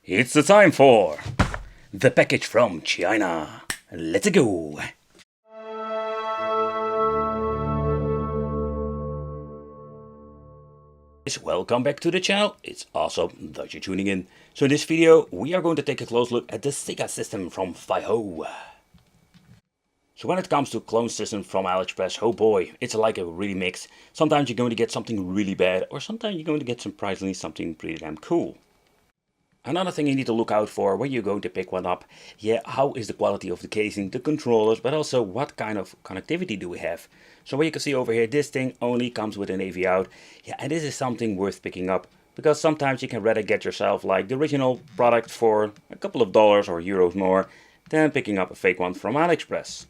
It's the time for the package from China. Let's go! Welcome back to the channel. It's awesome that you're tuning in. So in this video we are going to take a close look at the Sega system from Fiho. So when it comes to clone systems from AliExpress, oh boy, it's like a really mix. Sometimes you're going to get something really bad, or sometimes you're going to get surprisingly something pretty damn cool. Another thing you need to look out for when you're going to pick one up, how is the quality of the casing, the controllers, but also what kind of connectivity do we have. So what you can see over here, this thing only comes with an AV out. And this is something worth picking up, because sometimes you can rather get yourself like the original product for a couple of dollars or euros more than picking up a fake one from AliExpress.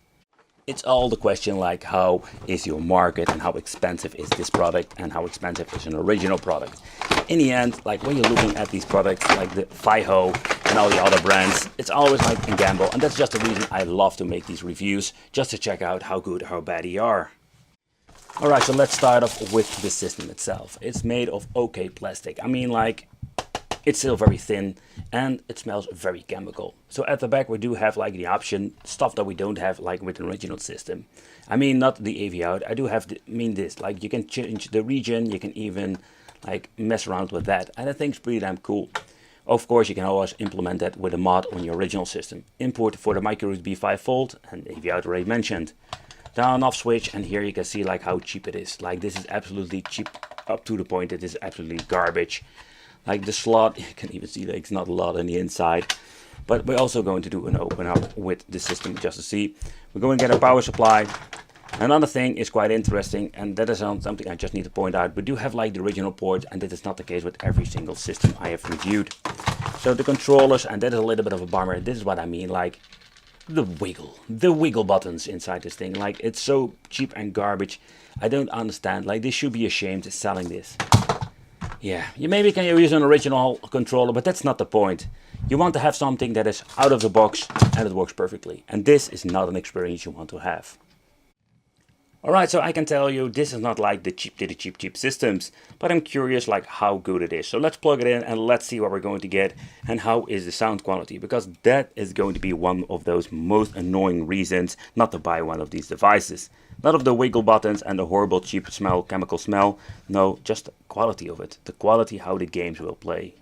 It's all the question like how is your market and how expensive is this product and how expensive is an original product. In the end, like when you're looking at these products like the Fiho and all the other brands, it's always like a gamble, and that's just the reason I love to make these reviews, just to check out how good or how bad they are. Alright, so let's start off with the system itself. It's made of okay plastic. I mean, like, it's still very thin and it smells very chemical. So at the back we do have like the option, stuff that we don't have like with the original system. I mean, not the AV out, I do have this, like you can change the region, you can even like mess around with that, and I think it's pretty damn cool. Of course you can always implement that with a mod on your original system. Import for the micro USB 5 volt and AV out already mentioned. The on off switch, and here you can see like how cheap it is. Like this is absolutely cheap, up to the point that this is absolutely garbage. Like the slot, you can even see that it's not a lot on the inside. But we're also going to do an open up with the system just to see. We're going to get a power supply. Another thing is quite interesting, and that is something I just need to point out. We do have like the original port, and that is not the case with every single system I have reviewed. So the controllers, and that is a little bit of a bummer. This is what I mean, like the wiggle buttons inside this thing. Like it's so cheap and garbage. I don't understand. Like they should be ashamed of selling this. Yeah, you maybe can use an original controller, but that's not the point. You want to have something that is out of the box and it works perfectly. And this is not an experience you want to have. Alright, so I can tell you this is not like the cheap systems, but I'm curious like how good it is. So let's plug it in and let's see what we're going to get and how is the sound quality, because that is going to be one of those most annoying reasons not to buy one of these devices. Not of the wiggle buttons and the horrible cheap smell, chemical smell, no, just the quality of it, the quality how the games will play.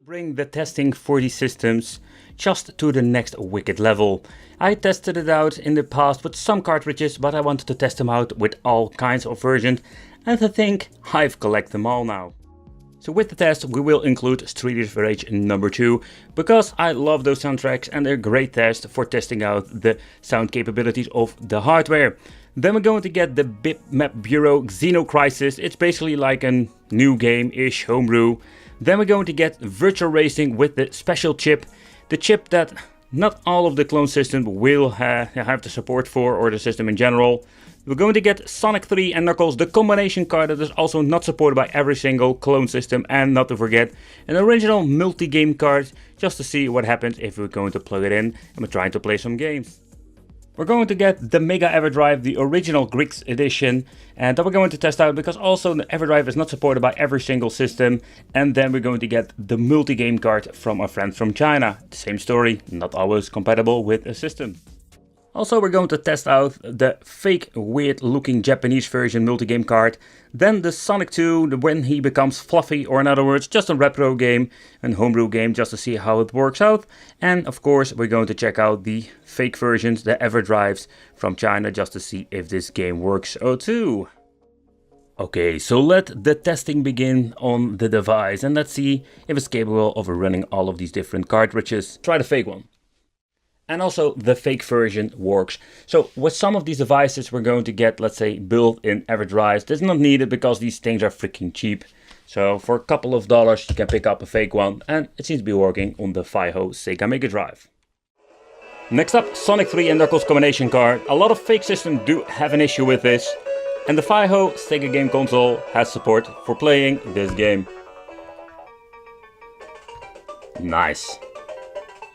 Bring the testing for these systems just to the next wicked level. I tested it out in the past with some cartridges, but I wanted to test them out with all kinds of versions, and I think I've collected them all now. So with the test we will include Street of Rage number 2, because I love those soundtracks and they're a great test for testing out the sound capabilities of the hardware. Then we're going to get the Bitmap Bureau Xeno Crisis. It's basically like a new game-ish homebrew. Then we're going to get Virtual Racing with the special chip. The chip that not all of the clone systems will have the support for, or the system in general. We're going to get Sonic 3 and Knuckles, the combination card that is also not supported by every single clone system, and not to forget an original multi-game card, just to see what happens if we're going to plug it in and we're trying to play some games. We're going to get the Mega EverDrive, the original Greeks edition, and that we're going to test out because also the EverDrive is not supported by every single system. And then we're going to get the multi-game card from our friends from China. Same story, not always compatible with a system. Also we're going to test out the fake weird looking Japanese version multi-game card. Then the Sonic 2, when he becomes fluffy, or in other words just a retro game, a homebrew game, just to see how it works out. And of course we're going to check out the fake versions, the EverDrives from China, just to see if this game works too. Okay, so let the testing begin on the device and let's see if it's capable of running all of these different cartridges. Try the fake one. And also the fake version works. So with some of these devices we're going to get, let's say, built-in EverDrives. This is not needed because these things are freaking cheap. So for a couple of dollars you can pick up a fake one, and it seems to be working on the Fiho Sega Mega Drive. Next up, Sonic 3 and Knuckles combination card. A lot of fake systems do have an issue with this, and the Fiho Sega game console has support for playing this game. Nice.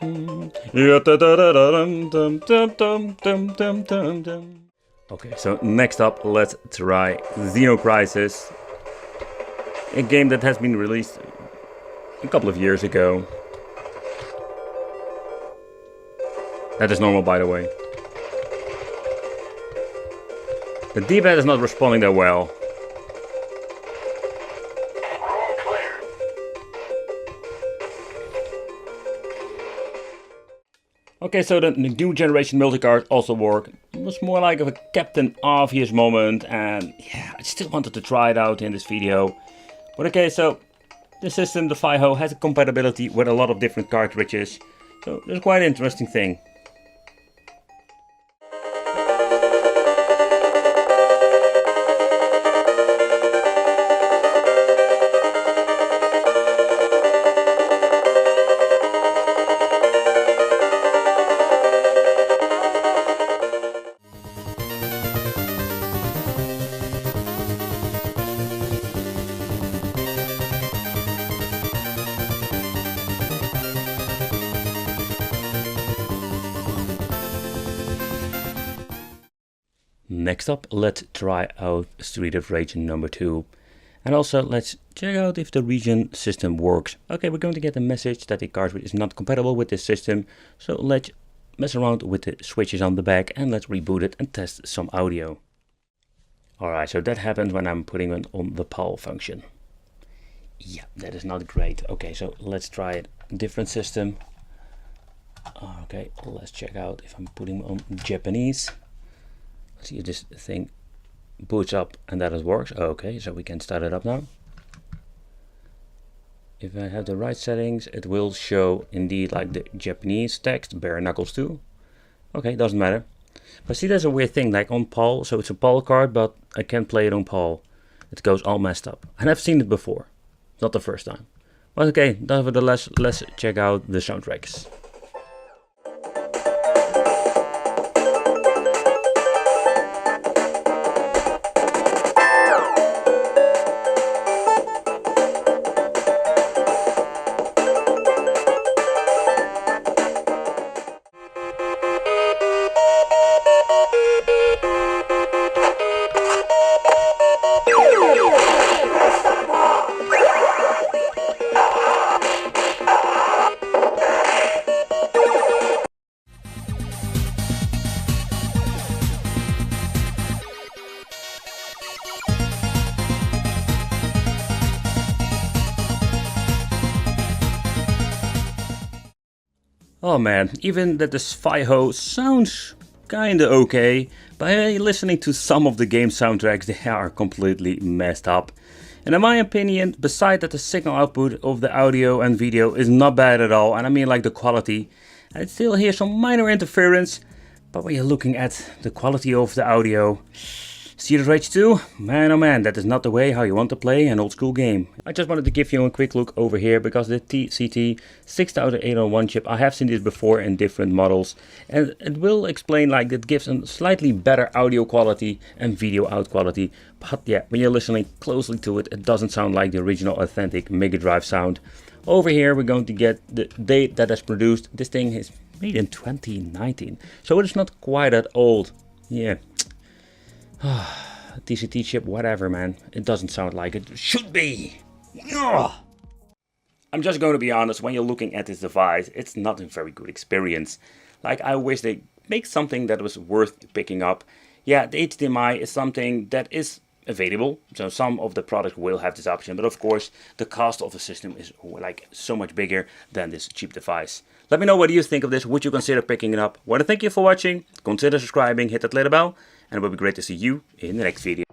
Okay, so next up let's try Xeno Crisis, a game that has been released a couple of years ago. That is normal, by the way. The D-pad is not responding that well. Okay, so the new generation multicard also worked. It was more like a Captain Obvious moment, and yeah, I still wanted to try it out in this video. But okay, so the system, the FIHO, has a compatibility with a lot of different cartridges. So it's quite an interesting thing. Next up, let's try out Street of Rage number 2. And also let's check out if the region system works. Okay, we're going to get a message that the cartridge is not compatible with this system. So let's mess around with the switches on the back and let's reboot it and test some audio. Alright, so that happens when I'm putting it on the PAL function. Yeah, that is not great. Okay, so let's try it. Different system. Okay, let's check out if I'm putting on Japanese. See if this thing boots up and that it works. Okay, so we can start it up now. If I have the right settings, it will show indeed like the Japanese text, bare knuckles too. Okay, doesn't matter. But see, there's a weird thing like on PAL. So it's a PAL card, but I can't play it on PAL. It goes all messed up. And I've seen it before. Not the first time. But okay, nevertheless, let's check out the soundtracks. Oh man, even that the FIHO sounds kinda okay, by listening to some of the game soundtracks, they are completely messed up. And in my opinion, beside that the signal output of the audio and video is not bad at all, and I mean like the quality, I still hear some minor interference, but when you're looking at the quality of the audio, Street of Rage 2, man oh man, that is not the way how you want to play an old school game. I just wanted to give you a quick look over here because the TCT 6801 chip, I have seen this before in different models, and it will explain like it gives a slightly better audio quality and video out quality. But yeah, when you're listening closely to it, it doesn't sound like the original authentic Mega Drive sound. Over here we're going to get the date that is produced. This thing is made in 2019, so it is not quite that old. Yeah. TCT chip, whatever man, it doesn't sound like it should be. Ugh. I'm just going to be honest, when you're looking at this device, it's not a very good experience. Like, I wish they make something that was worth picking up. Yeah, the HDMI is something that is available, so some of the products will have this option, but of course the cost of the system is like so much bigger than this cheap device. Let me know what you think of this. Would you consider picking it up? Want to thank you for watching, consider subscribing, hit that little bell, and it would be great to see you in the next video.